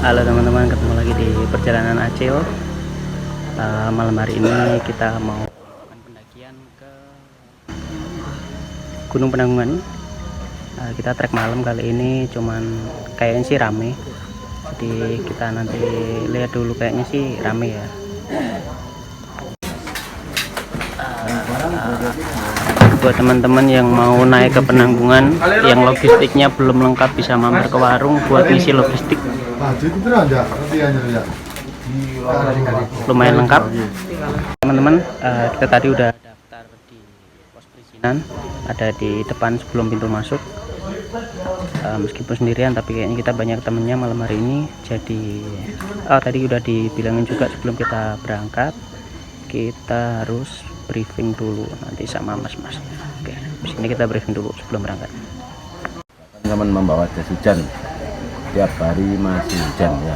Halo teman-teman, ketemu lagi di perjalanan Acil. Malam hari ini kita mau melakukan pendakian ke Gunung Penanggungan. Kita trek malam kali ini, cuman kayaknya sih rame. Jadi kita nanti lihat dulu, kayaknya sih rame ya. Buat teman-teman yang mau naik ke Penanggungan, yang logistiknya belum lengkap, bisa mampir ke warung buat ngisi logistik. Lumayan lengkap teman-teman. Kita tadi udah daftar di pos perizinan, ada di depan sebelum pintu masuk. Meskipun sendirian tapi kayaknya kita banyak temennya malam hari ini. Jadi tadi udah dibilangin juga sebelum kita berangkat kita harus briefing dulu nanti sama mas-mas. Oke, di sini kita briefing dulu sebelum berangkat. Teman membawa jas hujan, tiap hari masih hujan ya,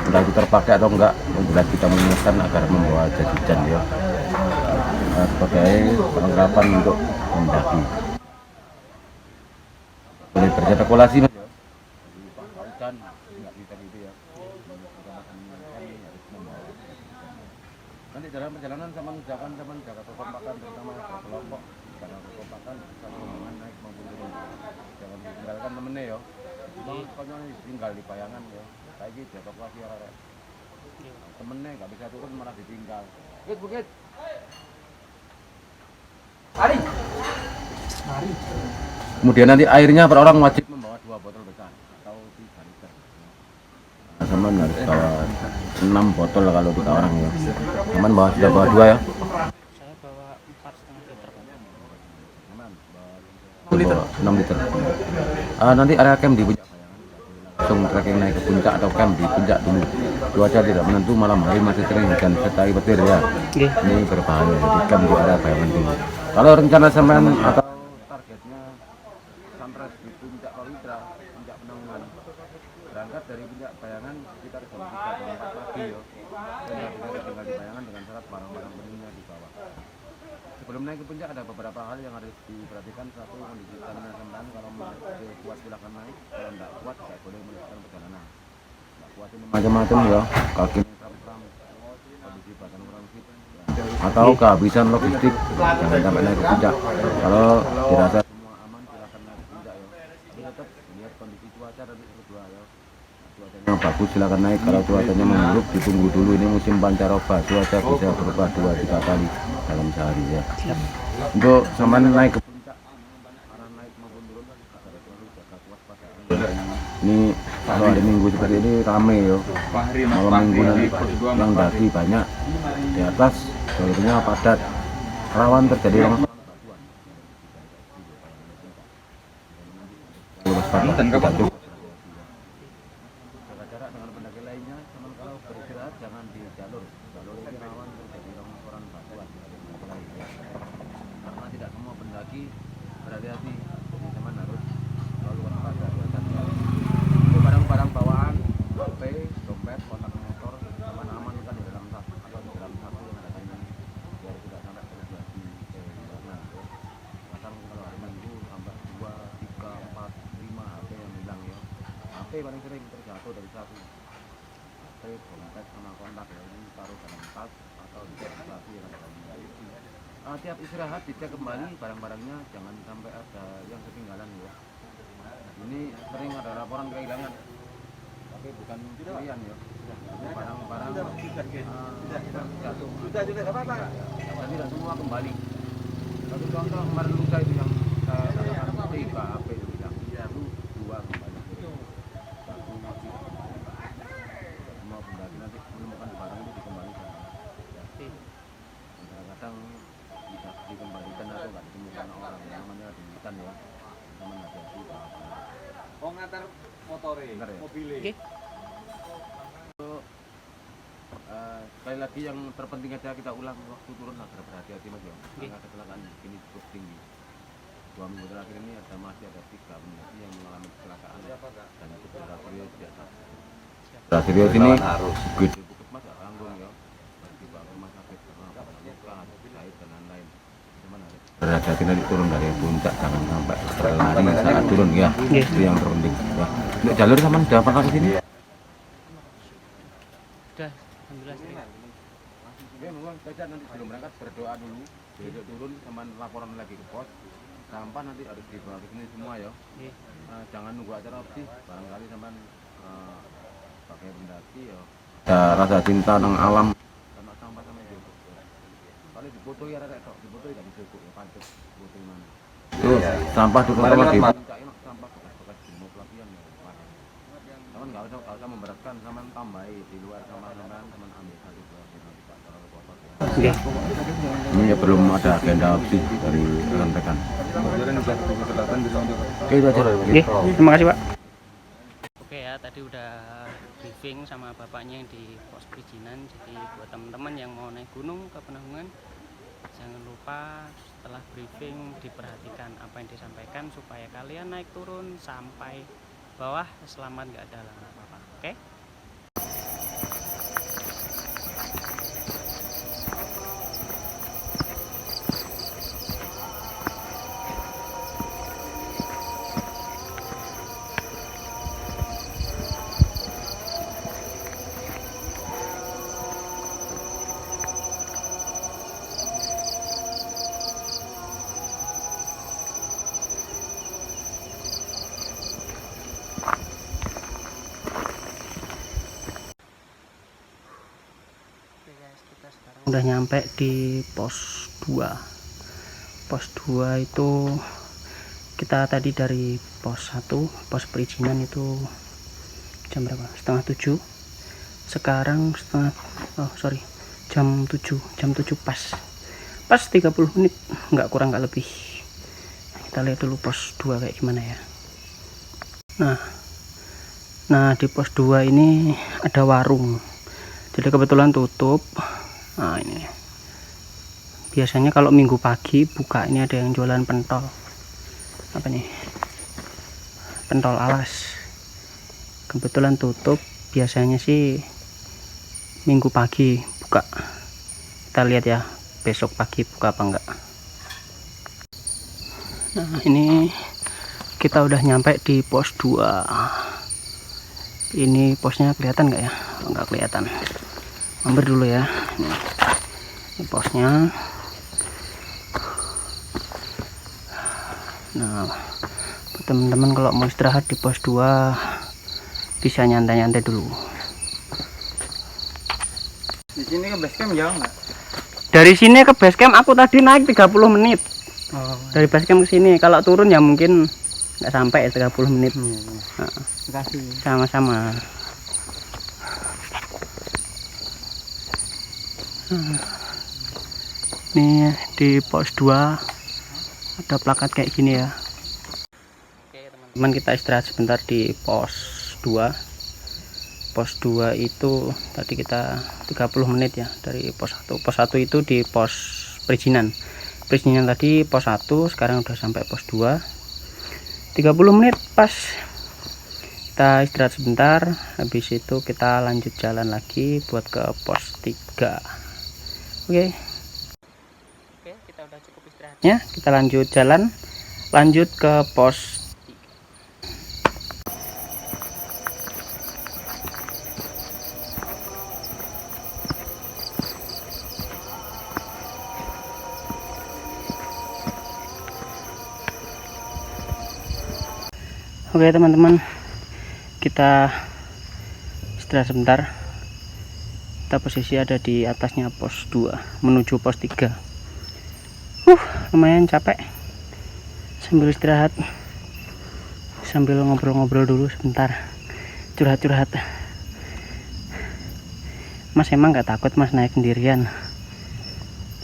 entah itu terpakai atau enggak, jelas kita mengingatkan agar membawa jas hujan ya, sebagai perlengkapan untuk mendaki. Boleh berspekulasi mas ya, hujan nggak bisa gitu ya. Nanti dalam perjalanan sama menjaga kekompakan, terutama kelompok, karena kekompakan sama hubungan naik maupun turun. Jangan ditinggalkan temennya ya. Pokoknya tinggal di bayangan ya. Kayak gitu evakuasi arek. Temennya nggak bisa turun malah ditinggal. Bukit. Mari. Kemudian nanti airnya per orang wajib membawa 2 botol besar atau 3 liter. Teman harus bawa 6 botol kalau 3 orang ya. Teman sudah bawa 2 ya. Saya bawa 4,5 liter. Teman bawa 6 liter. Nanti area camp di puncak langsung trekking naik ke puncak atau camp di puncak dulu. Cuaca tidak menentu, malam hari masih sering hujan sertai petir ya. Ini berbahaya, jadi camp di area bayangan dulu. Kalau rencana sampean atau targetnya sunrise di puncak Pawitra, puncak Penanggungan, berangkat dari puncak bayangan sekitar jam 3 jam 4 pagi ya. Dan bisa tinggal di bayangan dengan syarat barang-barang pentingnya di bawah. Sebelum naik ke puncak ada beberapa hal yang harus diperhatikan. Satu, kondisi stamina sampean. Kalau masih kuat silakan naik, kalau tidak kuat tidak boleh melanjutkan perjalanan. Tidak kuat ini macam-macam ya, kaki kram-kram, kondisi badan kurang fit ya. Atau kehabisan logistik, jangan sampai naik ke puncak. Kalau dirasa semua aman silakan naik ke puncak ya. Tapi tetap lihat kondisi cuaca dan berdua ya. Cuacanya bagus silakan naik, kalau cuacanya memburuk ditunggu dulu. Ini musim pancaroba, cuaca bisa berubah 2-3 kali dalam sehari ya. Untuk sampean naik ke puncak, arah naik maupun turun agar selalu jaga kewaspadaan. Ini kalau hari Minggu seperti ini rame ya. Malam Minggu nanti yang daki banyak, di atas jalurnya padat, rawan terjadi longsoran batuan. Waspada. Jarak dengan pendaki lainnya, namun kalau beristirahat jangan di jalur ini rawan terjadi longsoran batuan karena tidak semua pendaki berhati-hati, jadi teman harus selalu waspada. Untuk barang-barang bawaan, HP, dompet, kotak motor, teman amankan di dalam tas atau di dalam saku yang ada kainnya biar tidak sampai terjadi karena kadang kalau hari Minggu sampai 2, 3, 4, 5 HP yang hilang ya. HP paling sering terjatuh dari saku. HP, dompet sama kontak ya, ini taruh dalam tas atau di saku yang ada kainnya. Tiap istirahat dicek kembali barang-barangnya, jangan sampai ada yang ketinggalan ya. Ini sering ada laporan kehilangan, tapi bukan curian ya. Ini barang-barang jatuh. Dan tidak semua kembali. Satu contoh kemarin lusa itu yang saya katakan 3 HP itu hilang, itu 2 kembali. Satu masih semua pendaki nanti menemukan barang itu dikembalikan. Kadang-kadang bisa dikembalikan atau nggak ditemukan orang, namanya di hutan ya. Teman hati-hati. Oh, ngantar motore, ya? mobilnya. Oke. Sekali lagi yang terpenting aja kita ulang waktu turun agar berhati-hati mas ya. Karena kecelakaan ini cukup tinggi. 2 minggu terakhir ini masih ada 3 pendaki yang mengalami kecelakaan dan itu berat serius di atas. Berat serius ini gede bukit mas, anggun ya. Dibawa ke rumah sakit karena luka, jahit dan lain-lain. Berhati-hati nanti turun dari puncak, jangan sampai berlari saat turun ya. Itu yang terpenting ya. Untuk jalur sama sudah pernah ke sini? Alhamdulillah sering. Oke, memang saja nanti sebelum berangkat berdoa dulu, besok turun sama laporan lagi ke pos. Sampah nanti harus dibawa ke sini semua ya. Nggih. Jangan nunggu acara opsi, barangkali sampean pakai pendaki ya. Ada rasa cinta nang alam sama sampah sama itu. Kalau dipoto ya rek tok, dipoto tidak cukup ya pancet foto mana. Itu sampah terutama di puncak enak sampah bekas-bekas jumlah pelatihan ya. Teman nggak usah memberatkan, sama tambahi di luar sama teman ambil satu dua nanti Pak terlalu kotor ya. Oke. Ini ya belum ada agenda opsi dari rekan-rekan. Oke, itu aja. Oke, terima kasih Pak. Oke ya, tadi udah briefing sama bapaknya yang di pos perizinan. Jadi buat teman-teman yang mau naik gunung ke Penanggungan, jangan lupa setelah briefing diperhatikan apa yang disampaikan supaya kalian naik turun sampai bawah selamat, nggak ada halangan apa-apa. Oke? Udah nyampe di pos 2. Pos 2 itu kita tadi dari pos 1, pos perizinan itu jam berapa? Setengah 7. Sekarang jam 7 pas 30 menit, nggak kurang nggak lebih. Kita lihat dulu pos 2 kayak gimana ya. Nah di pos 2 ini ada warung, jadi kebetulan tutup. Nah ini biasanya kalau minggu pagi buka, ini ada yang jualan pentol, apa nih, pentol alas. Kebetulan tutup, biasanya sih minggu pagi buka. Kita lihat ya besok pagi buka apa enggak. Nah ini kita udah nyampe di pos 2. Ini posnya kelihatan nggak ya? Nggak kelihatan. Mampir dulu ya. Ini posnya. Nah, buat teman-teman kalau mau istirahat di pos 2 bisa nyantai-nyantai dulu. Di sini ke base camp jauh nggak? Dari sini ke base camp aku tadi naik 30 menit. Dari base camp ke sini. Kalau turun ya mungkin nggak sampai 30 menit. Nah, Makasih. sama-sama. Nih di pos 2 ada plakat kayak gini ya. Oke teman-teman, kita istirahat sebentar di pos 2. Pos 2 itu tadi kita 30 menit ya dari pos 1. Pos 1 itu di pos perizinan. Perizinan tadi pos 1, sekarang udah sampai pos 2. 30 menit pas. Kita istirahat sebentar, habis itu kita lanjut jalan lagi buat ke pos 3. Oke, kita udah cukup istirahatnya. Kita lanjut jalan, lanjut ke pos 3. Oke teman-teman, kita istirahat sebentar. Kita posisi ada di atasnya pos 2 menuju pos 3. Lumayan capek. Sambil istirahat, sambil ngobrol-ngobrol dulu sebentar, curhat-curhat. Mas emang nggak takut Mas naik sendirian?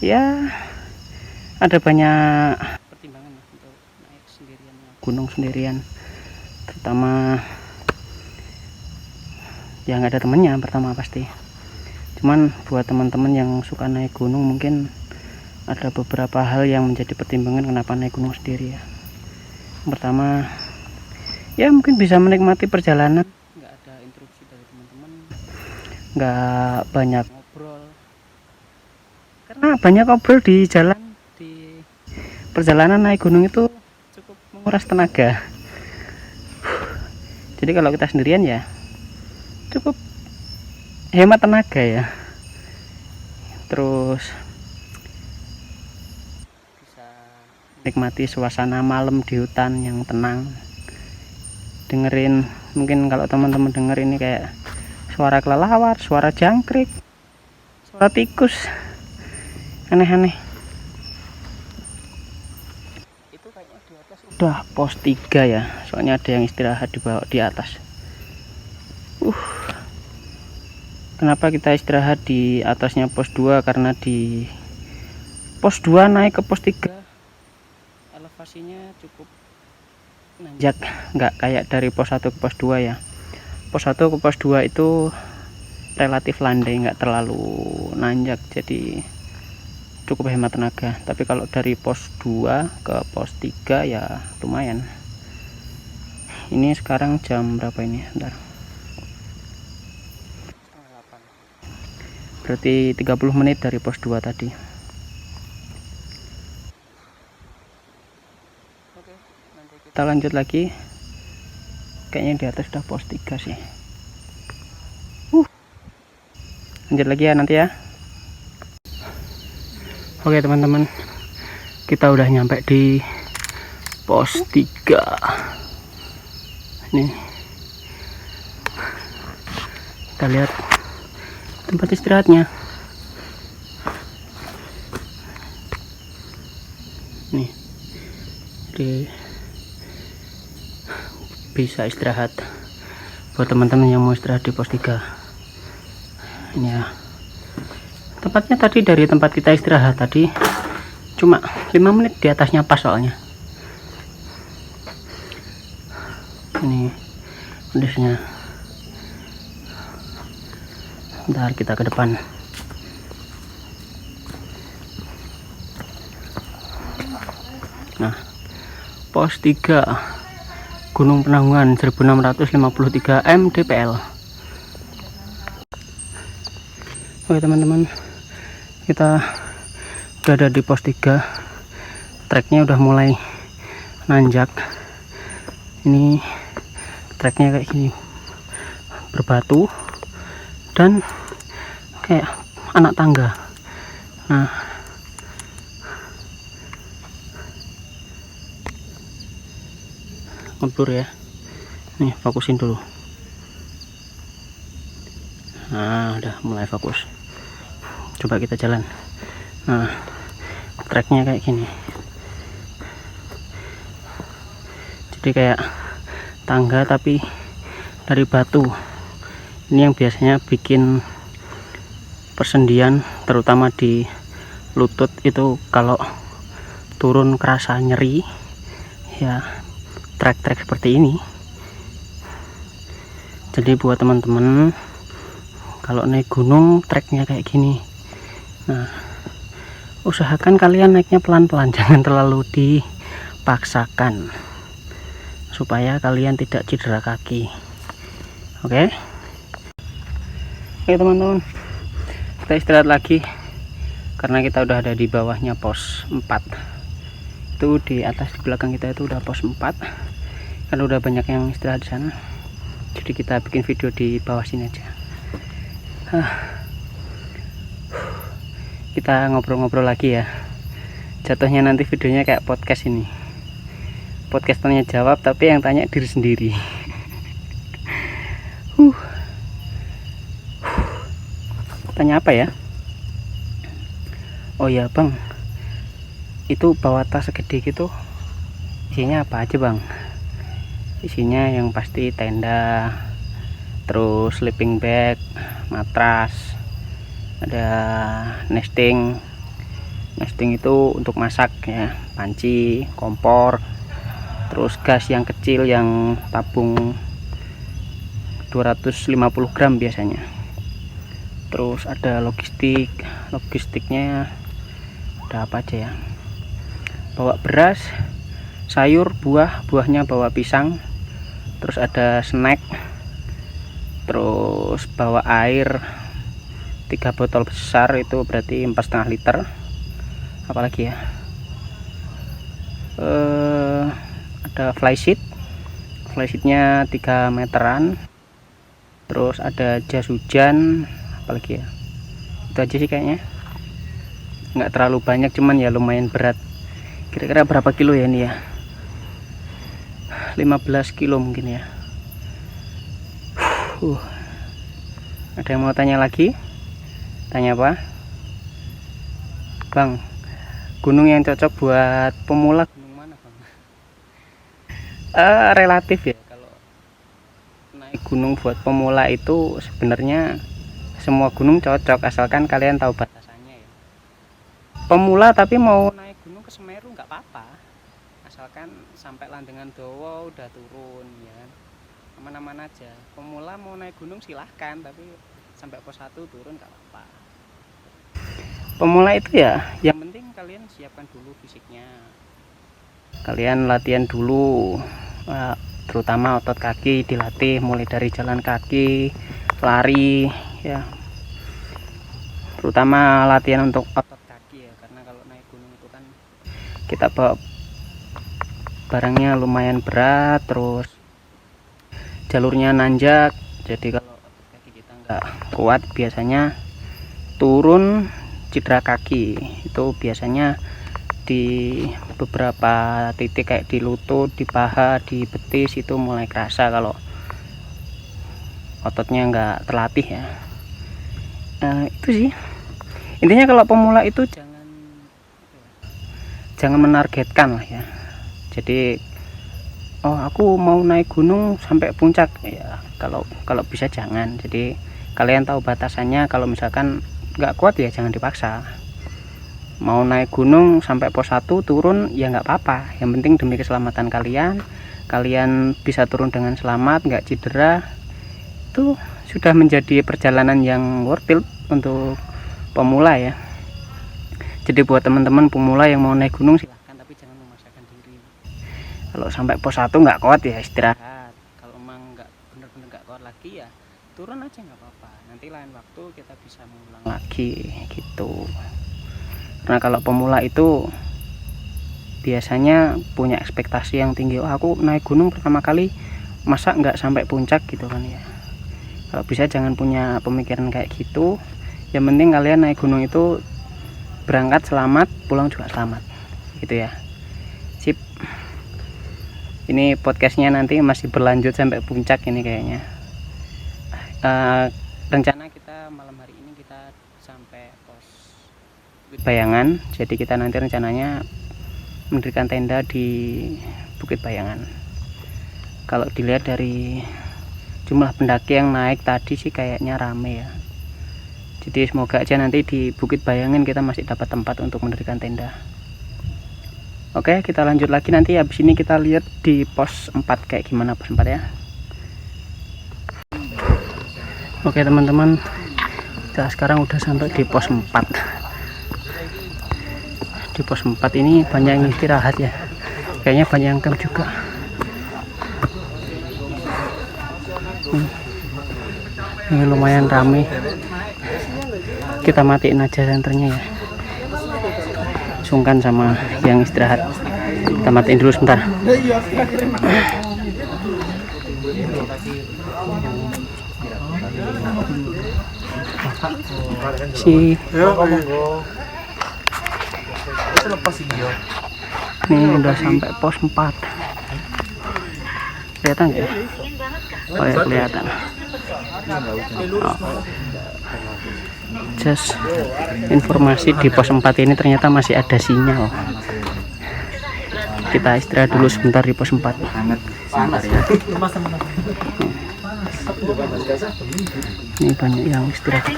Ya ada banyak pertimbangan untuk naik sendirian, gunung sendirian, terutama ya nggak ada temennya pertama pasti. Cuman buat teman-teman yang suka naik gunung mungkin ada beberapa hal yang menjadi pertimbangan kenapa naik gunung sendiri ya. Yang pertama ya mungkin bisa menikmati perjalanan, nggak ada interupsi dari teman-teman, nggak banyak ngobrol, karena banyak ngobrol di jalan, di perjalanan naik gunung itu cukup menguras tenaga. Jadi kalau kita sendirian ya cukup hemat tenaga ya, terus bisa nikmati suasana malam di hutan yang tenang, dengerin, mungkin kalau teman-teman denger ini kayak suara kelelawar, suara jangkrik, suara tikus, aneh-aneh. Itu kayaknya di atas udah pos 3 ya, soalnya ada yang istirahat di bawah di atas. Kenapa kita istirahat di atasnya pos 2? Karena di pos 2 naik ke pos 3 elevasinya cukup nanjak, nggak kayak dari pos 1 ke pos 2 ya. Pos 1 ke pos 2 itu relatif landai, nggak terlalu nanjak, jadi cukup hemat tenaga. Tapi kalau dari pos 2 ke pos 3 ya lumayan. Ini sekarang jam berapa ini? Bentar. Berarti 30 menit dari pos 2 tadi. Oke, nanti kita lanjut lagi. Kayaknya di atas udah pos 3 sih. Lanjut lagi ya nanti ya. Oke teman-teman, kita udah nyampe di pos 3. Nih, kita lihat tempat istirahatnya. Nih, jadi bisa istirahat buat teman-teman yang mau istirahat di pos 3. Ini ya, tempatnya tadi dari tempat kita istirahat tadi cuma 5 menit, di atasnya pas soalnya. Ini kondisinya. Bentar, kita ke depan. Nah, pos 3 Gunung Penanggungan 1653 mdpl. Oke teman-teman, kita udah ada di pos 3. Treknya udah mulai nanjak. Ini treknya kayak gini, berbatu dan kayak anak tangga. Nah, ngeblur ya. Nih, fokusin dulu. Nah, udah mulai fokus. Coba kita jalan. Nah, treknya kayak gini. Jadi kayak tangga tapi dari batu. Ini yang biasanya bikin persendian, terutama di lutut itu kalau turun kerasa nyeri ya, trek-trek seperti ini. Jadi buat teman-teman kalau naik gunung treknya kayak gini, nah usahakan kalian naiknya pelan-pelan, jangan terlalu dipaksakan supaya kalian tidak cedera kaki. Oke. Oke teman-teman, kita istirahat lagi karena kita udah ada di bawahnya pos 4. Itu di atas di belakang kita itu udah pos 4, kan udah banyak yang istirahat di sana, jadi kita bikin video di bawah sini aja. Kita ngobrol-ngobrol lagi ya, jatuhnya nanti videonya kayak podcast ini, podcast tanya jawab tapi yang tanya diri sendiri. Tanya apa ya? Oh ya bang, itu bawa tas segede gitu isinya apa aja bang? Isinya yang pasti tenda, terus sleeping bag, matras, ada nesting itu untuk masak ya, panci, kompor, terus gas yang kecil yang tabung 250 gram biasanya. Terus ada logistiknya ada apa aja ya, bawa beras, sayur, buahnya bawa pisang, terus ada snack, terus bawa air 3 botol besar, itu berarti 4,5 liter. Apalagi ya, ada flysheetnya 3 meteran, terus ada jas hujan apalagi ya. Itu aja sih kayaknya, nggak terlalu banyak, cuman ya lumayan berat. Kira-kira berapa kilo ya ini ya? 15 kilo mungkin ya. Ada yang mau tanya lagi? Tanya apa? Bang, gunung yang cocok buat pemula gunung mana Bang? Relatif ya, kalau naik gunung buat pemula itu sebenarnya semua gunung cocok asalkan kalian tahu batasannya ya. Pemula tapi mau naik gunung ke Semeru nggak apa-apa, asalkan sampai Landengan Dowo udah turun ya kan, aman-aman aja. Pemula mau naik gunung silahkan, tapi sampai pos 1 turun nggak apa-apa. Pemula itu ya yang penting kalian siapkan dulu fisiknya, kalian latihan dulu, terutama otot kaki dilatih mulai dari jalan kaki, lari ya, terutama latihan untuk otot kaki ya, karena kalau naik gunung itu kan kita bawa barangnya lumayan berat, terus jalurnya nanjak, jadi kalau otot kaki kita nggak kuat biasanya turun cedera kaki. Itu biasanya di beberapa titik kayak di lutut, di paha, di betis itu mulai kerasa kalau ototnya nggak terlatih ya. Itu sih intinya, kalau pemula itu jangan menargetkan lah ya. Jadi aku mau naik gunung sampai puncak ya, kalau bisa jangan. Jadi kalian tahu batasannya, kalau misalkan nggak kuat ya jangan dipaksa. Mau naik gunung sampai pos 1 turun ya nggak apa-apa, yang penting demi keselamatan kalian bisa turun dengan selamat, nggak cedera, itu sudah menjadi perjalanan yang worth it untuk pemula ya. Jadi buat teman-teman pemula yang mau naik gunung silahkan, tapi jangan memaksakan diri. Kalau sampai pos 1 nggak kuat ya istirahat, kalau emang nggak bener-bener nggak kuat lagi ya turun aja nggak apa-apa, nanti lain waktu kita bisa mengulang lagi gitu. Karena kalau pemula itu biasanya punya ekspektasi yang tinggi, aku naik gunung pertama kali masa nggak sampai puncak gitu kan ya. Kalau bisa jangan punya pemikiran kayak gitu, yang penting kalian naik gunung itu berangkat selamat, pulang juga selamat gitu ya. Sip, ini podcastnya nanti masih berlanjut sampai puncak ini kayaknya. Rencana kita malam hari ini kita sampai pos Bukit Bayangan, jadi kita nanti rencananya mendirikan tenda di Bukit Bayangan. Kalau dilihat dari jumlah pendaki yang naik tadi sih kayaknya rame ya, jadi semoga aja nanti di Bukit Bayangan kita masih dapat tempat untuk mendirikan tenda. Oke, kita lanjut lagi nanti. Habis ini kita lihat di pos 4 kayak gimana pos 4 ya. Oke teman-teman, kita sekarang udah sampai di pos 4. Di pos 4 ini banyak yang istirahat ya, kayaknya banyak yang camp juga. Ini lumayan rame, kita matiin aja senternya ya, sungkan sama yang istirahat. Kita matiin dulu sebentar. Ini udah sampai pos 4. Kelihatan ya? Oh ya, kelihatan. Just informasi, di pos 4 ini ternyata masih ada sinyal. Kita istirahat dulu sebentar di pos 4. Ini banyak yang istirahat.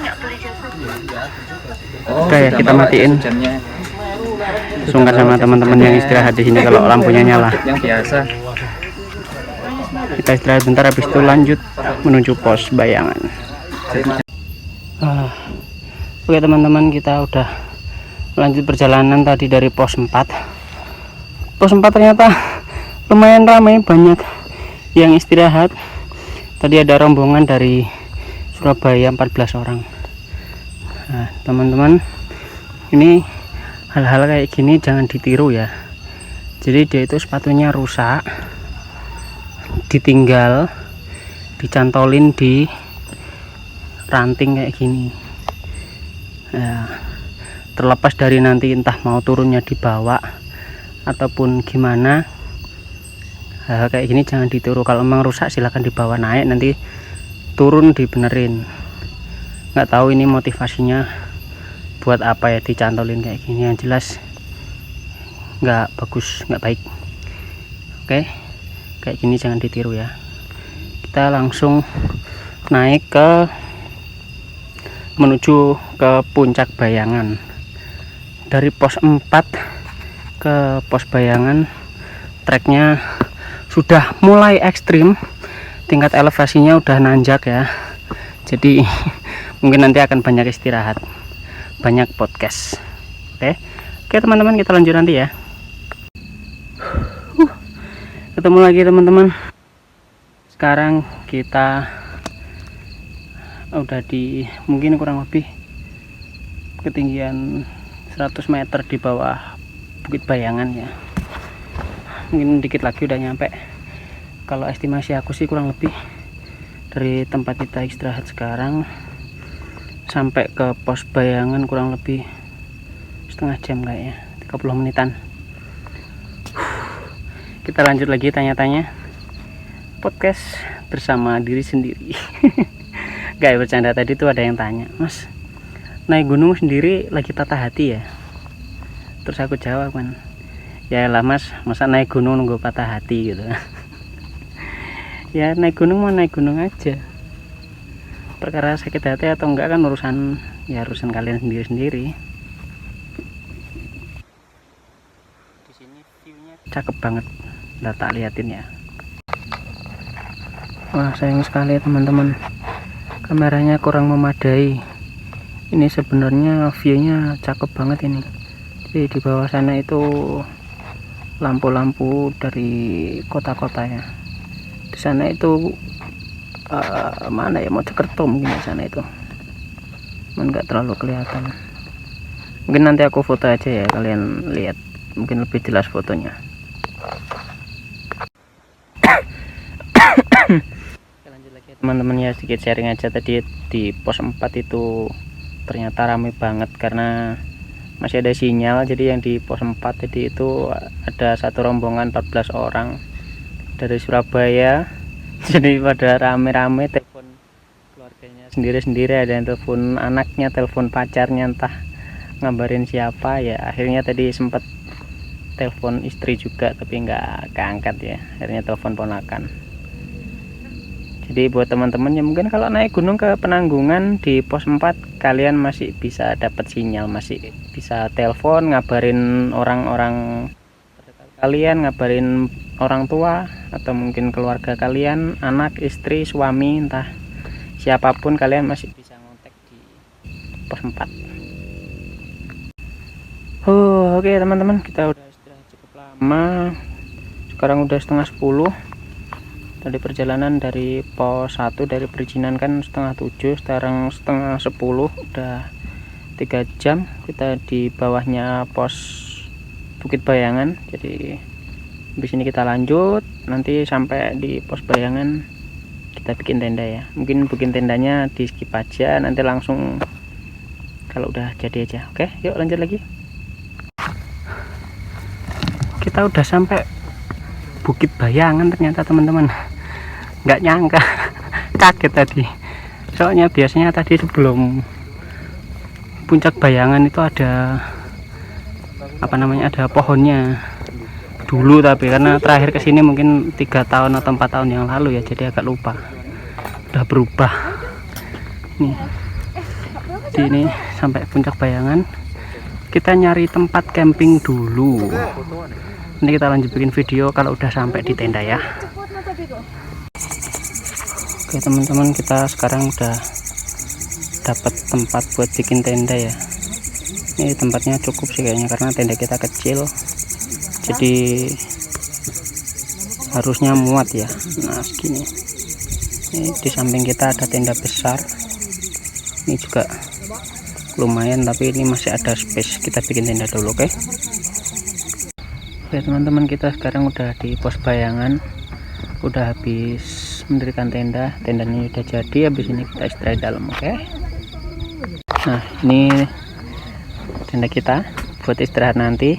Oke ya, kita matiin. Sungkan sama teman-teman yang istirahat di sini kalau lampunya nyala. Yang biasa. Kita istirahat bentar, habis itu lanjut menuju pos Bayangan. Oke teman-teman, kita udah lanjut perjalanan tadi dari pos 4. Pos 4 ternyata lumayan ramai, banyak yang istirahat. Tadi ada rombongan dari Surabaya 14 orang. Nah teman-teman, ini hal-hal kayak gini jangan ditiru ya. Jadi dia itu sepatunya rusak, ditinggal, dicantolin di ranting kayak gini ya. Terlepas dari nanti entah mau turunnya dibawa ataupun gimana, kayak gini jangan ditiru. Kalau memang rusak silahkan dibawa naik, nanti turun dibenerin. Nggak tahu ini motivasinya buat apa ya dicantolin kayak gini, yang jelas nggak bagus, nggak baik. Oke, kayak gini jangan ditiru ya. Kita langsung naik menuju ke puncak Bayangan. Dari pos 4 ke pos Bayangan treknya sudah mulai ekstrim, tingkat elevasinya udah nanjak ya. Jadi mungkin nanti akan banyak istirahat, banyak podcast. Oke teman-teman, kita lanjut nanti ya. Ketemu lagi teman-teman. Sekarang kita udah di mungkin kurang lebih ketinggian 100 meter di bawah Bukit Bayangan ya. Mungkin dikit lagi udah nyampe. Kalau estimasi aku sih kurang lebih dari tempat kita istirahat sekarang sampai ke pos Bayangan kurang lebih setengah jam kayaknya, 30 menitan. Kita lanjut lagi tanya-tanya podcast bersama diri sendiri. Gak bercanda, tadi tuh ada yang tanya, Mas naik gunung sendiri lagi patah hati ya? Terus aku jawab kan, ya lah Mas, masa naik gunung nunggu patah hati gitu. Ya naik gunung mau naik gunung aja, perkara sakit hati atau enggak kan urusan kalian sendiri-sendiri. Di sini view-nya cakep banget, udah tak liatin ya. Wah sayang sekali teman-teman, kameranya kurang memadai. Ini sebenarnya view-nya cakep banget ini. Jadi di bawah sana itu lampu-lampu dari kota-kota ya. Di sana itu mana ya, Mojokerto mungkin di sana itu. Enggak terlalu kelihatan. Mungkin nanti aku foto aja ya, kalian lihat. Mungkin lebih jelas fotonya. Lanjut lagi teman-teman ya, sedikit sharing aja. Tadi di pos 4 itu ternyata rame banget karena masih ada sinyal. Jadi yang di pos 4 tadi itu ada satu rombongan 14 orang dari Surabaya. Jadi pada rame-rame telepon keluarganya sendiri-sendiri, ada yang telepon anaknya, telepon pacarnya, entah ngabarin siapa ya. Akhirnya tadi sempat telepon istri juga tapi nggak keangkat ya, akhirnya telepon ponakan. Jadi buat teman-teman yang mungkin kalau naik gunung ke Penanggungan di pos 4 kalian masih bisa dapat sinyal, masih bisa telepon, ngabarin orang-orang terdekat kalian, ngabarin orang tua atau mungkin keluarga kalian, anak, istri, suami, entah siapapun, kalian masih bisa ngontek di pos 4. Oke teman-teman, kita udah istirahat cukup lama. Sekarang udah setengah 10. Tadi perjalanan dari pos 1 dari perizinan kan setengah 7, sekarang setengah 10, udah 3 jam kita di bawahnya pos Bukit Bayangan. Jadi habis ini kita lanjut, nanti sampai di pos Bayangan kita bikin tenda ya. Mungkin bikin tendanya di skip aja, nanti langsung kalau udah jadi aja. Oke yuk lanjut lagi. Kita udah sampai Bukit Bayangan ternyata teman-teman, nggak nyangka. Kaget tadi, soalnya biasanya tadi sebelum puncak Bayangan itu ada ada pohonnya dulu, tapi karena terakhir kesini mungkin 3 tahun atau 4 tahun yang lalu ya, jadi agak lupa, udah berubah nih. Di ini sampai puncak Bayangan, kita nyari tempat camping dulu. Nanti kita lanjut bikin video kalau udah sampai di tenda ya. Oke teman-teman, kita sekarang udah dapat tempat buat bikin tenda ya. Ini tempatnya cukup sih kayaknya karena tenda kita kecil, jadi harusnya muat ya. Nah segini. Ini di samping kita ada tenda besar. Ini juga lumayan, tapi ini masih ada space, kita bikin tenda dulu. Oke teman-teman, kita sekarang udah di pos Bayangan, udah habis mendirikan tenda. Tendanya udah jadi, habis ini kita istirahat dalam. Oke. Nah, ini tenda kita buat istirahat nanti.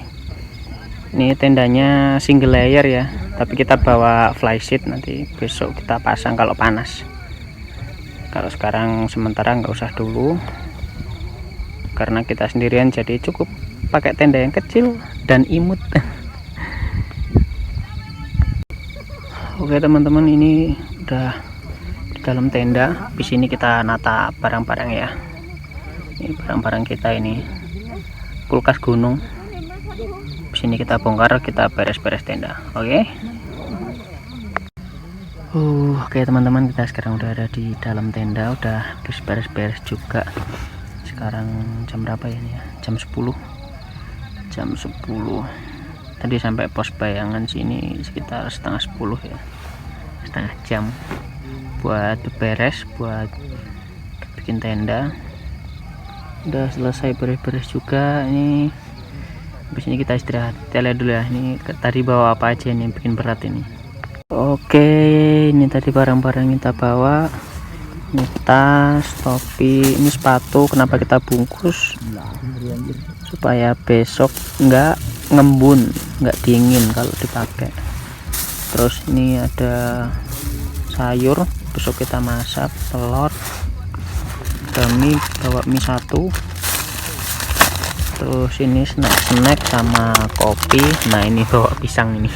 Ini tendanya single layer ya, tapi kita bawa flysheet, nanti besok kita pasang kalau panas. Kalau sekarang sementara nggak usah dulu, karena kita sendirian, jadi cukup pakai tenda yang kecil dan imut. Oke teman-teman, ini udah di dalam tenda. Di sini kita nata barang-barang ya. Ini barang-barang kita, ini kulkas gunung. Di sini kita bongkar, kita beres-beres tenda. Oke. Oke teman-teman, kita sekarang udah ada di dalam tenda, udah beres-beres juga. Sekarang jam berapa ya ini ya? Jam 10. Tadi sampai pos bayangan sini sekitar setengah 10 ya, setengah jam buat beres, buat bikin tenda. Udah selesai beres-beres juga. Ini habis ini kita istirahat. Kita lihat dulu ya, ini tadi bawa apa aja nih yang bikin berat ini. Oke, ini tadi barang-barang yang kita bawa. Ini tas, topi, ini sepatu. Kenapa kita bungkus? Supaya besok nggak ngembun, nggak dingin kalau dipakai. Terus ini ada sayur, besok kita masak, telur, mie, bawa mie 1. Terus ini snack sama kopi. Nah ini bawa pisang ini.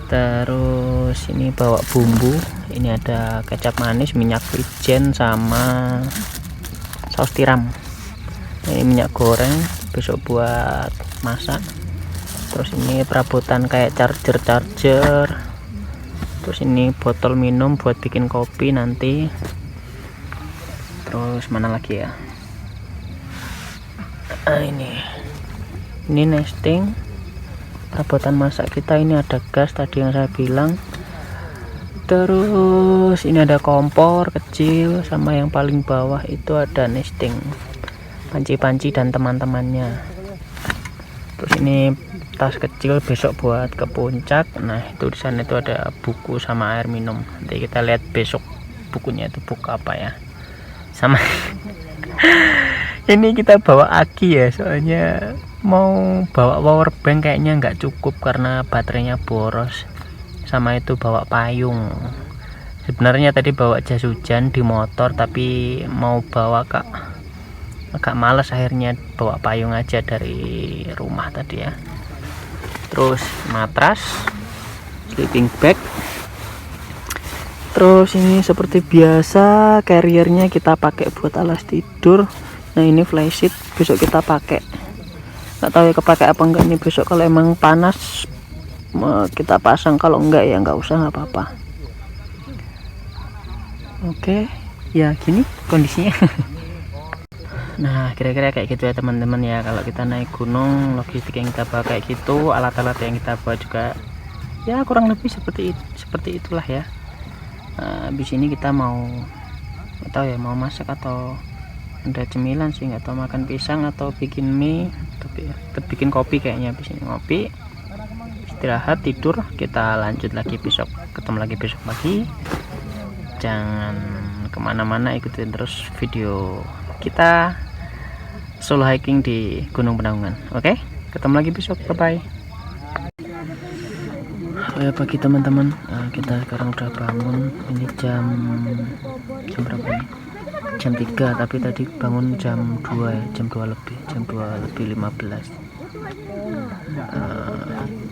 Terus ini bawa bumbu, ini ada kecap manis, minyak wijen sama saus tiram. Ini minyak goreng besok buat masak. Terus ini perabotan kayak charger. Terus ini botol minum buat bikin kopi nanti. Terus mana lagi ya? Ini nesting. Perabotan masak kita, ini ada gas tadi yang saya bilang. Terus ini ada kompor kecil, sama yang paling bawah itu ada nesting, panci-panci dan teman-temannya. Terus ini tas kecil besok buat ke puncak. Nah itu di sana itu ada buku sama air minum. Nanti kita lihat besok bukunya itu buku apa ya. Sama ini kita bawa aki ya, soalnya mau bawa power bank kayaknya nggak cukup karena baterainya boros. Sama itu bawa payung. Sebenarnya tadi bawa jas hujan di motor, tapi mau bawa agak males, akhirnya bawa payung aja dari rumah tadi ya. Terus matras, sleeping bag. Terus ini seperti biasa carriernya kita pakai buat alas tidur. Nah ini flysheet besok kita pakai. Nggak tahu ya kepake apa enggak ini besok. Kalau emang panas kita pasang, kalau enggak ya nggak usah, nggak apa-apa. Oke ya gini kondisinya. Nah kira-kira kayak gitu ya teman-teman ya. Kalau kita naik gunung, logistik yang kita bawa kayak gitu, alat-alat yang kita bawa juga ya kurang lebih seperti itulah ya. Habis ini kita mau nggak tahu ya, mau masak atau ada cemilan sih, nggak tahu, makan pisang atau bikin mie, tapi bikin kopi kayaknya. Habis ini ngopi, istirahat, tidur. Kita lanjut lagi besok, ketemu lagi besok pagi. Jangan kemana-mana, ikutin terus video kita solo hiking di Gunung Penanggungan. Oke, ketemu lagi besok, bye bye. Ya pagi teman-teman, kita sekarang udah bangun. Ini jam berapa nih? Jam 3, tapi tadi bangun jam 2 ya, jam 2 lebih 15.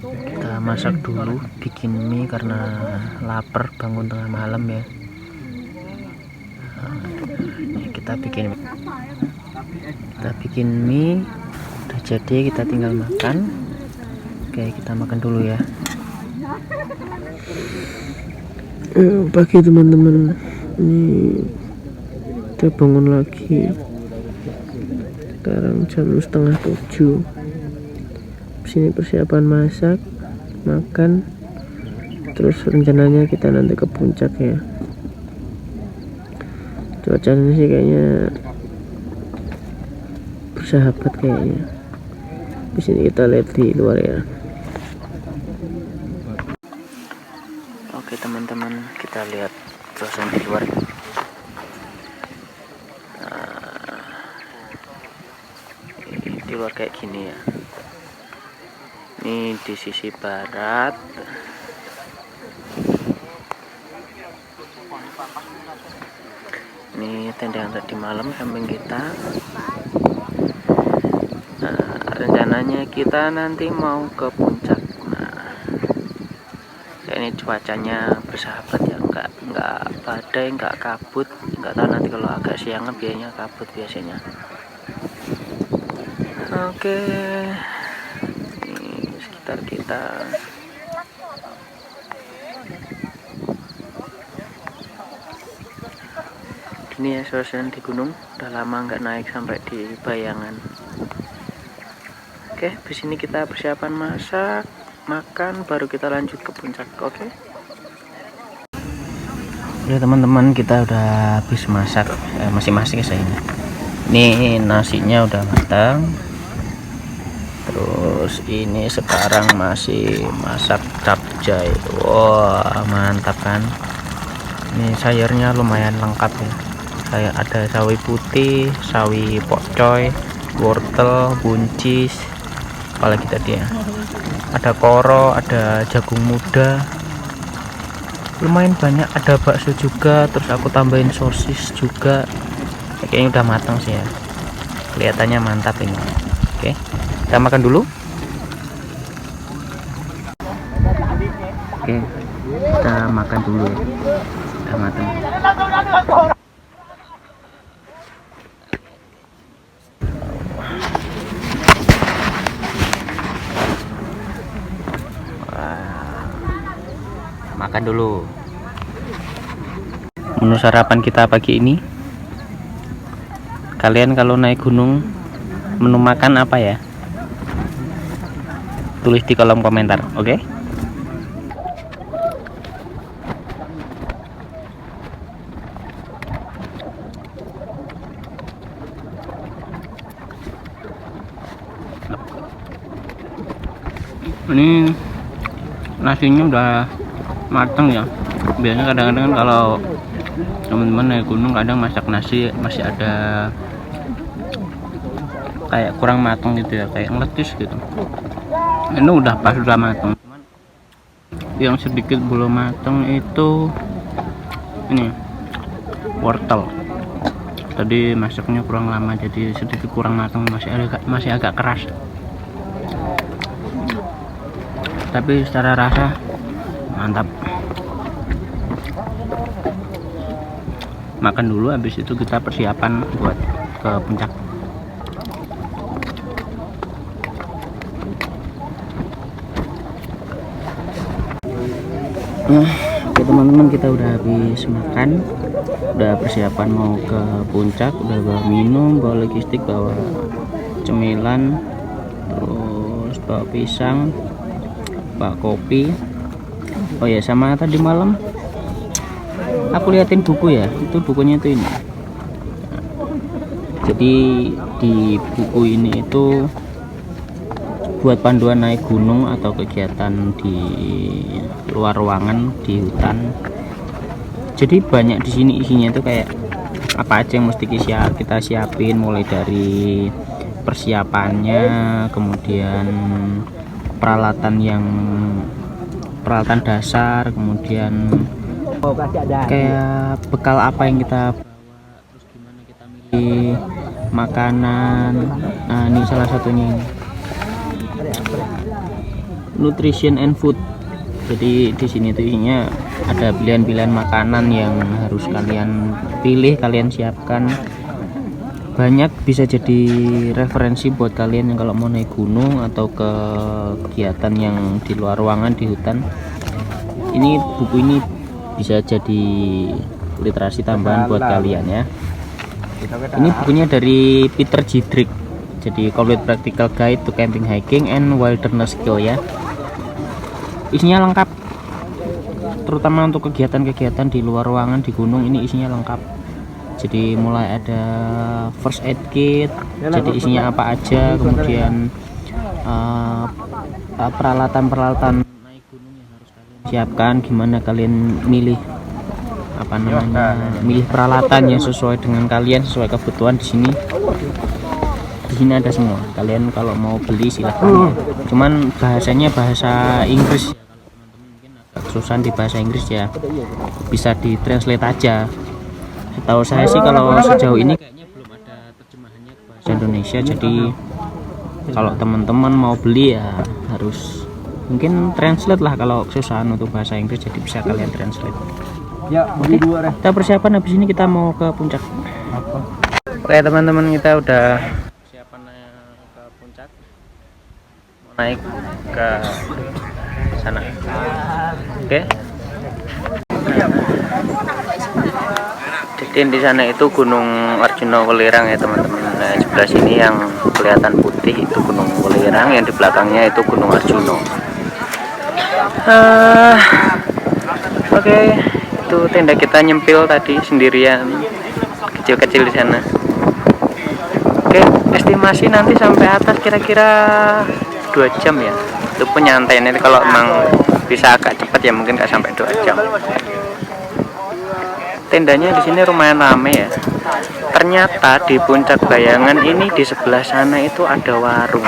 Kita masak dulu, bikin mie karena lapar, bangun tengah malam ya. Kita bikin mie udah jadi, kita tinggal makan. Oke, kita makan dulu ya. Pagi teman-teman, ini kita bangun lagi. Sekarang jam 6:30. Sini persiapan masak, makan, terus rencananya kita nanti ke puncak ya. Cuacanya sih kayaknya bersahabat kayaknya. Di sini kita lihat di luar ya. Oke teman-teman, kita lihat suasana di luar. Di luar kayak gini ya. Ini di sisi barat. Ini tenda yang tadi malam samping kita. Rencananya kita nanti mau ke puncak. Ini cuacanya bersahabat ya, nggak badai, nggak kabut. Nggak tahu nanti kalau agak siangan biasanya kabut biasanya. Oke, ini sekitar kita. Ini ya suasana di gunung. Udah lama nggak naik sampai di Bayangan. Oke, di sini kita persiapan masak, makan, baru kita lanjut ke puncak. Oke. Ya teman-teman, kita udah habis masak. Masih masak ya saya ini. Ini nasinya udah matang. Terus ini sekarang masih masak capcay. Wah, mantap kan? Ini sayurnya lumayan lengkap ya. Kayak ada sawi putih, sawi pokcoy, wortel, buncis, apalagi tadi ya, ada koro, ada jagung muda, lumayan banyak, ada bakso juga. Terus aku tambahin sosis juga. Kayaknya udah matang sih ya, kelihatannya mantap ini. Oke, kita makan dulu. Oke, kita makan dulu ya, udah matang. Makan dulu. Menu sarapan kita pagi ini, kalian kalau naik gunung menu makan apa ya? Tulis di kolom komentar, oke? Ini nasinya udah matang ya. Biasanya kadang-kadang kan kalau teman-teman naik gunung kadang masak nasi masih ada kayak kurang matang gitu ya, kayak ngeletis gitu. Ini udah pas, udah matang. Yang sedikit belum matang itu ini wortel. Tadi masaknya kurang lama jadi sedikit kurang matang, masih agak keras. Tapi secara rasa mantap. Makan dulu, habis itu kita persiapan buat ke puncak. Oke teman-teman, kita udah habis makan, udah persiapan mau ke puncak, udah bawa minum, bawa logistik, bawa cemilan, terus bawa pisang, bawa kopi. Oh ya, sama tadi malam aku liatin buku ya, itu bukunya itu ini. Jadi di buku ini itu buat panduan naik gunung atau kegiatan di luar ruangan di hutan. Jadi banyak di sini isinya itu kayak apa aja yang mesti kita siapin, mulai dari persiapannya, kemudian peralatan dasar, kemudian kayak bekal apa yang kita bawa, terus gimana kita milih makanan. Nah, ini salah satunya ini, nutrition and food. Jadi di sini tuh isinya ada pilihan-pilihan makanan yang harus kalian pilih, kalian siapkan. Banyak, bisa jadi referensi buat kalian yang kalau mau naik gunung atau ke kegiatan yang di luar ruangan di hutan. Ini buku ini bisa jadi literasi tambahan buat kalian ya. Ini bukunya dari Peter Jidrik, jadi Complete Practical Guide to Camping, Hiking and Wilderness Skill ya. Isinya lengkap, terutama untuk kegiatan-kegiatan di luar ruangan di gunung. Ini isinya lengkap. Jadi mulai ada first aid kit, jadi isinya apa aja, kemudian peralatan-peralatan naik gunung yang harus kalian siapkan gimana kalian milih milih peralatan yang sesuai dengan kalian, sesuai kebutuhan. Di sini ada semua. Kalian kalau mau beli silahkan ya. Cuman bahasanya bahasa Inggris ya. Kalau teman-teman mungkin agak kesusahan di bahasa Inggris ya, bisa di translate aja. Setahu saya sih kalau sejauh ini kayaknya belum ada terjemahannya ke bahasa Indonesia. Jadi kalau teman-teman mau beli ya harus mungkin translate lah. Kalau kesusahan untuk bahasa Inggris jadi bisa kalian translate. Ya, beli dua deh. Kita persiapan, habis ini kita mau ke puncak. Oke teman-teman, kita udah persiapan ke puncak, mau naik ke sana. Oke. Jadi di sana itu Gunung Arjuna Welirang ya teman-teman. Nah, sebelah sini yang kelihatan putih itu Gunung Welirang, yang di belakangnya itu Gunung Arjuna. Oke. Itu tenda kita nyempil tadi sendirian, kecil-kecil di sana. Oke, estimasi nanti sampai atas kira-kira 2 jam ya. Itu penyantainya kalau emang bisa agak cepat ya mungkin nggak sampai 2 jam. Tendanya di sini lumayan rame ya. Ternyata di Puncak Bayangan ini di sebelah sana itu ada warung.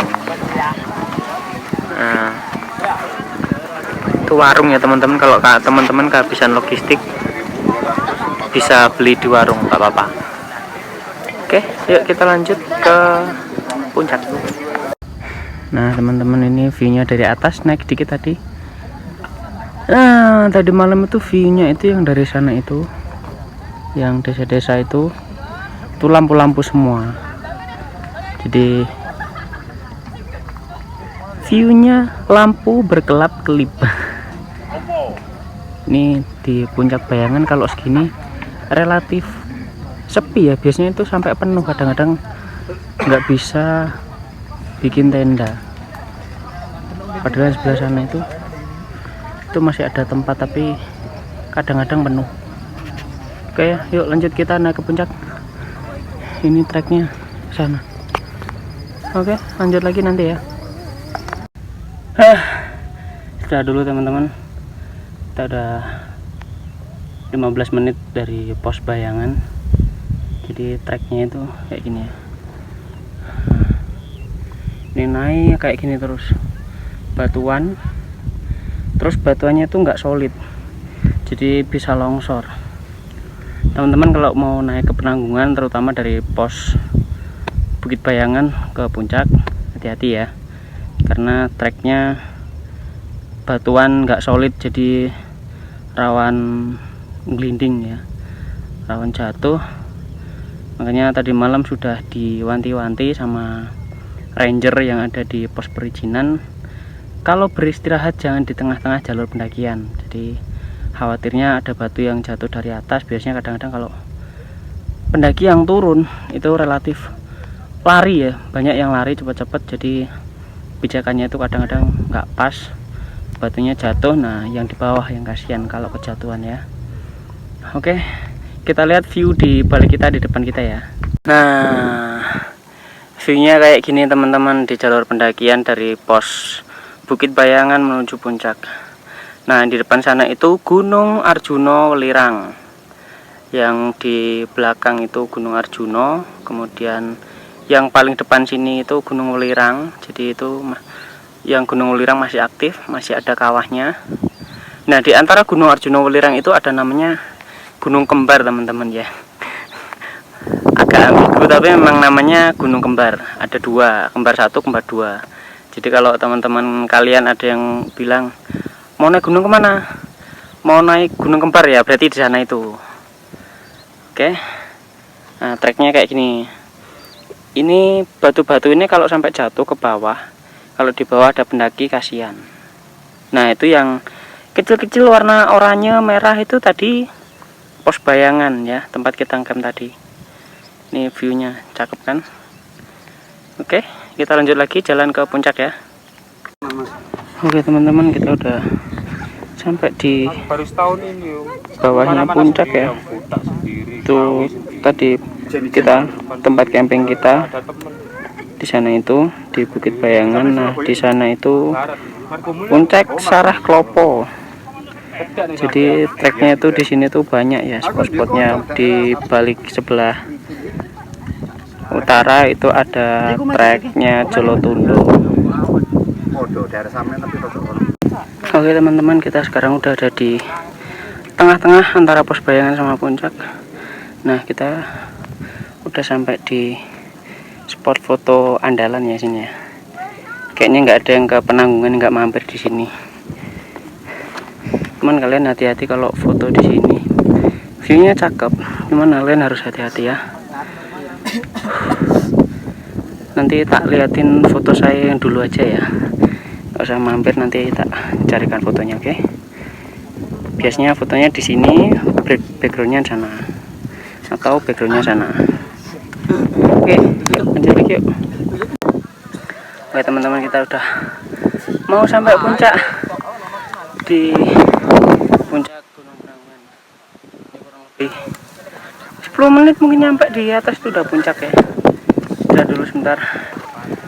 Nah, itu warung ya teman-teman. Kalau teman-teman kehabisan logistik bisa beli di warung, nggak apa-apa. Oke, yuk kita lanjut ke puncak. Nah teman-teman, ini view-nya dari atas, naik dikit tadi. Nah tadi malam itu view-nya itu yang dari sana itu, yang desa-desa itu lampu-lampu semua. Jadi view-nya lampu berkelap-kelip. Ini di Puncak Bayangan kalau segini relatif sepi ya, biasanya itu sampai penuh, kadang-kadang nggak bisa bikin tenda. Padahal sebelah sana itu masih ada tempat tapi kadang-kadang penuh. Oke, yuk lanjut kita naik ke puncak. Ini treknya sana. Oke, lanjut lagi nanti ya. Sudah dulu teman-teman, kita udah 15 menit dari pos Bayangan. Jadi treknya itu kayak gini ya. Ini naik kayak gini terus, batuan, terus batuannya itu nggak solid, jadi bisa longsor. Teman-teman kalau mau naik ke Penanggungan, terutama dari pos Bukit Bayangan ke puncak, hati-hati ya, karena treknya batuan nggak solid, jadi rawan gelinding ya, rawan jatuh. Makanya tadi malam sudah diwanti-wanti sama ranger yang ada di pos perizinan, kalau beristirahat jangan di tengah-tengah jalur pendakian. Jadi khawatirnya ada batu yang jatuh dari atas. Biasanya kadang-kadang kalau pendaki yang turun itu relatif lari ya, banyak yang lari cepat-cepat, jadi pijakannya itu kadang-kadang nggak pas, batunya jatuh. Nah yang di bawah yang kasihan kalau kejatuhan ya. Oke, kita lihat view di balik kita, di depan kita ya. Nah view-nya kayak gini teman-teman, di jalur pendakian dari pos Bukit Bayangan menuju puncak. Nah di depan sana itu Gunung Arjuna Welirang, yang di belakang itu Gunung Arjuna, kemudian yang paling depan sini itu Gunung Welirang. Jadi itu yang Gunung Welirang masih aktif, masih ada kawahnya. Nah di antara Gunung Arjuna Welirang itu ada namanya Gunung Kembar teman-teman ya. Agak ambigu tapi memang namanya Gunung Kembar. Ada dua, Kembar 1, Kembar 2. Jadi kalau teman-teman kalian ada yang bilang mau naik gunung kemana, mau naik Gunung Kembar ya, berarti di sana itu. Oke, nah treknya kayak gini. Ini batu-batu ini kalau sampai jatuh ke bawah, kalau di bawah ada pendaki kasihan. Nah itu yang kecil-kecil warna oranye merah itu tadi pos Bayangan ya, tempat kita ngecamp tadi. Ini viewnya cakep kan. Oke, kita lanjut lagi jalan ke puncak ya. Oke teman-teman, kita udah sampai di bawahnya puncak ya. Itu tadi kita tempat camping kita di sana itu di Bukit Bayangan. Nah di sana itu puncak Sarah Klopo. Jadi treknya itu di sini tuh banyak ya, spot-spotnya. Di balik sebelah utara itu ada treknya Jolotundo. Oke teman-teman, kita sekarang udah ada di tengah-tengah antara Pos Bayangan sama Puncak. Nah, kita udah sampai di spot foto andalan ya sini ya. Kayaknya nggak ada yang ke Penanggungan nggak mampir di sini. Cuman kalian hati-hati kalau foto di sini. View-nya cakep, cuman kalian harus hati-hati ya. Nanti tak liatin foto saya yang dulu aja ya. Nggak usah mampir, nanti tak carikan fotonya, oke? Biasanya fotonya di sini, backgroundnya sana, atau backgroundnya sana. Oke, yuk lanjut lagi yuk. Oke teman-teman, kita udah mau sampai puncak di puncak Gunung Penanggungan. Ini kurang lebih 10 menit mungkin nyampe di atas itu udah puncak ya. Udah dulu sebentar,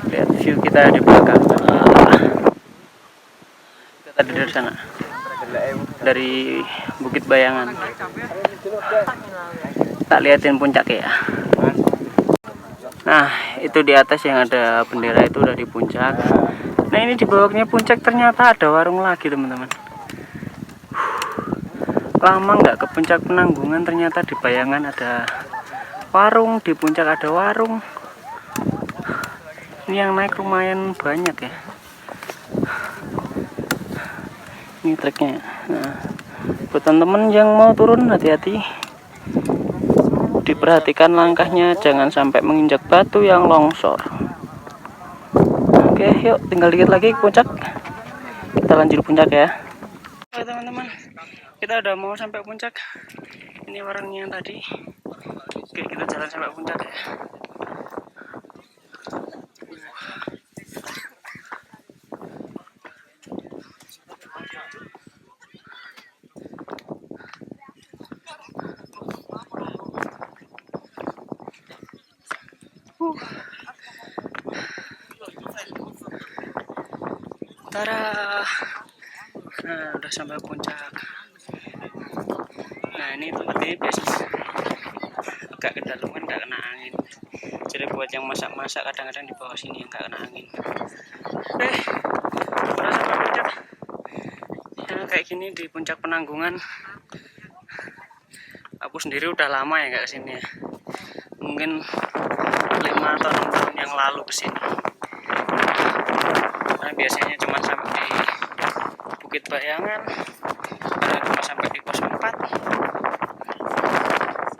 lihat view kita di belakang. Kita tadi dari sana, dari Bukit Bayangan. Tak liatin puncak ya. Nah, itu di atas yang ada bendera itu udah di puncak. Nah, ini di bawahnya puncak ternyata ada warung lagi teman-teman. Lama nggak ke puncak Penanggungan, ternyata di Bayangan ada warung, di puncak ada warung. Ini yang naik lumayan banyak ya. Ini treknya. Nah, buat teman-teman yang mau turun hati-hati. Diperhatikan langkahnya, jangan sampai menginjak batu yang longsor. Oke, yuk tinggal dikit lagi ke puncak. Kita lanjut puncak ya. Oke teman-teman, kita udah mau sampai puncak. Ini warungnya yang tadi. Oke, kita jalan sampai puncak ya. Tara. Nah, udah sampai puncak. Nah, ini tempat ini biasanya agak kedalaman, nggak kena angin. Jadi buat yang masak-masak kadang-kadang di bawah sini yang nggak kena angin. Oke, udah sampai puncak. Nah, kayak gini di puncak Penanggungan. Aku sendiri udah lama ya nggak kesini ya. Mungkin 5 atau 6 tahun yang lalu kesini. Karena biasanya cuma sampai di Bukit Bayangan, cuma sampai di pos 4.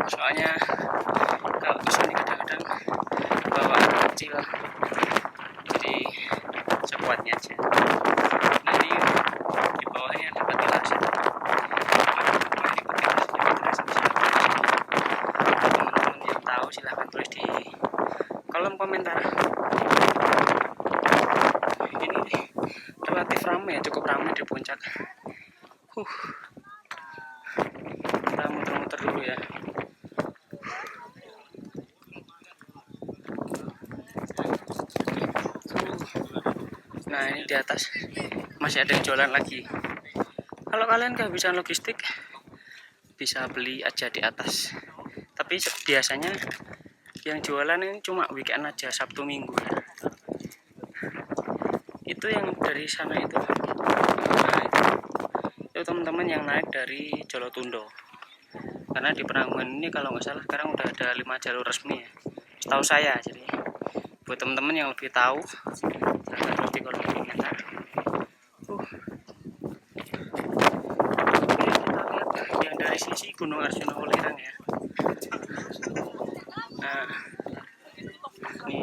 Soalnya kalau kesini kadang-kadang bawa anak kecil, jadi sekuatnya aja. Nah, ini di bawahnya ada petilas. Teman-teman yang tahu silahkan tulis di kolom komentar. Ini relatif ramai ya, cukup ramai di puncak. Kita muter-muter dulu ya. Nah, ini di atas masih ada yang jualan lagi. Kalau kalian kehabisan logistik, bisa beli aja di atas. Tapi biasanya yang jualan ini cuma weekend aja, Sabtu Minggu ya. Itu yang dari sana itu. Nah, itu teman-teman yang naik dari Jolotundo. Karena di Penanggungan ini kalau nggak salah sekarang udah ada 5 jalur resmi ya, setahu saya. Jadi buat teman-teman yang lebih tahu, silahkan tulis di kolom komentar. Oke, kita lihat yang dari sisi Gunung Arjuna Welirang ya. Nah, ini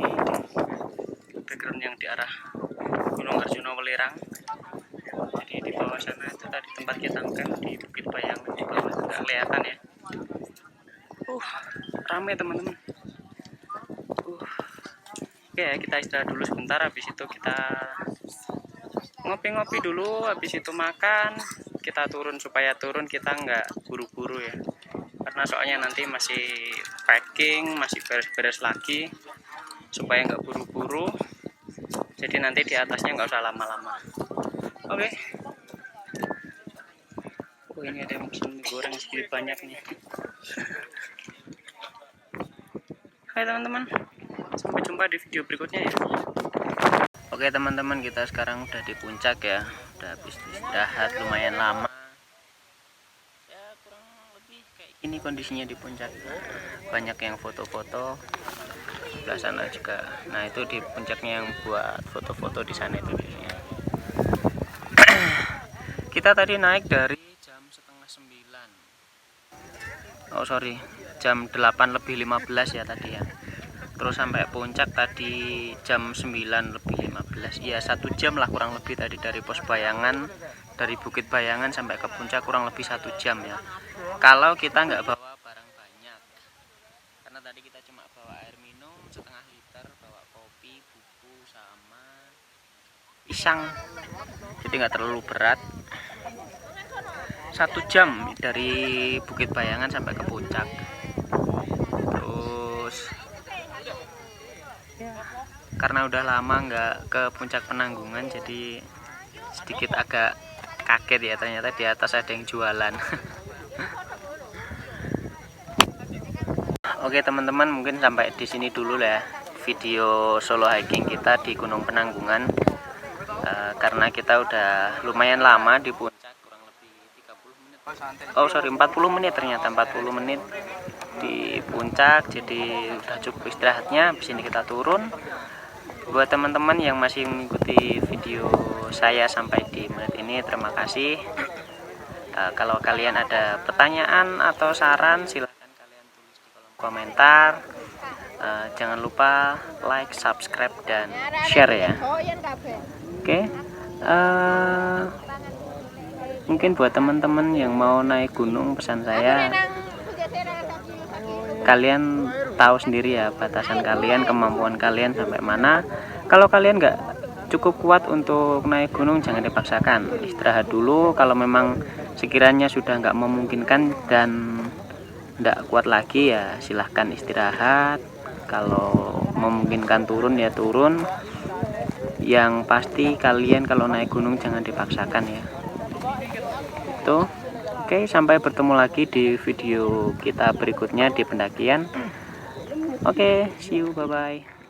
background yang di arah Gunung Arjuna Welirang. Jadi di bawah sana itu tadi tempat kita camp di Bukit Bayangan, di bawah nggak kelihatan ya. Rame teman-teman. Oke, kita istirahat dulu sebentar, habis itu kita ngopi-ngopi dulu, habis itu makan, kita turun. Supaya turun kita nggak buru-buru ya, karena soalnya nanti masih packing, masih beres-beres lagi, supaya nggak buru-buru. Jadi nanti di atasnya nggak usah lama-lama. Oke. Oh, ini ada yang pesan mie goreng sedikit banyak nih. Hai teman-teman, sampai jumpa di video berikutnya ya. Oke teman-teman, kita sekarang udah di puncak ya, udah habis istirahat lumayan lama ya, kurang lebih kayak gini kondisinya di puncak. Banyak yang foto-foto, sebelah sana juga. Nah itu di puncaknya yang buat foto-foto di sana itu biasanya. Kita tadi naik dari jam setengah 9, oh sorry, jam 8:15 ya tadi ya. Terus sampai puncak tadi jam 9:15, ya 1 jam lah kurang lebih tadi dari pos Bayangan, dari Bukit Bayangan sampai ke puncak kurang lebih 1 jam ya, kalau kita nggak bawa barang banyak. Karena tadi kita cuma bawa air minum setengah liter, bawa kopi, buku sama pisang, jadi nggak terlalu berat. 1 jam dari Bukit Bayangan sampai ke puncak. Terus karena udah lama nggak ke puncak Penanggungan, jadi sedikit agak kaget ya, ternyata di atas ada yang jualan. Oke teman-teman, mungkin sampai di sini dulu lah ya video solo hiking kita di Gunung Penanggungan. Karena kita udah lumayan lama di puncak, kurang lebih 30 menit. Oh sorry, 40 menit ternyata, 40 menit di puncak, jadi udah cukup istirahatnya. Habis ini kita turun. Buat teman-teman yang masih mengikuti video saya sampai di menit ini, terima kasih. Kalau kalian ada pertanyaan atau saran, silahkan kalian tulis di kolom komentar. Jangan lupa like, subscribe, dan share ya. Oke, mungkin buat teman-teman yang mau naik gunung, pesan saya, kalian tahu sendiri ya batasan kalian, kemampuan kalian sampai mana. Kalau kalian nggak cukup kuat untuk naik gunung, jangan dipaksakan, istirahat dulu. Kalau memang sekiranya sudah nggak memungkinkan dan nggak kuat lagi, ya silahkan istirahat. Kalau memungkinkan turun ya turun. Yang pasti kalian kalau naik gunung jangan dipaksakan ya. Tuh. Oke, sampai bertemu lagi di video kita berikutnya di pendakian. Oke, see you, bye bye.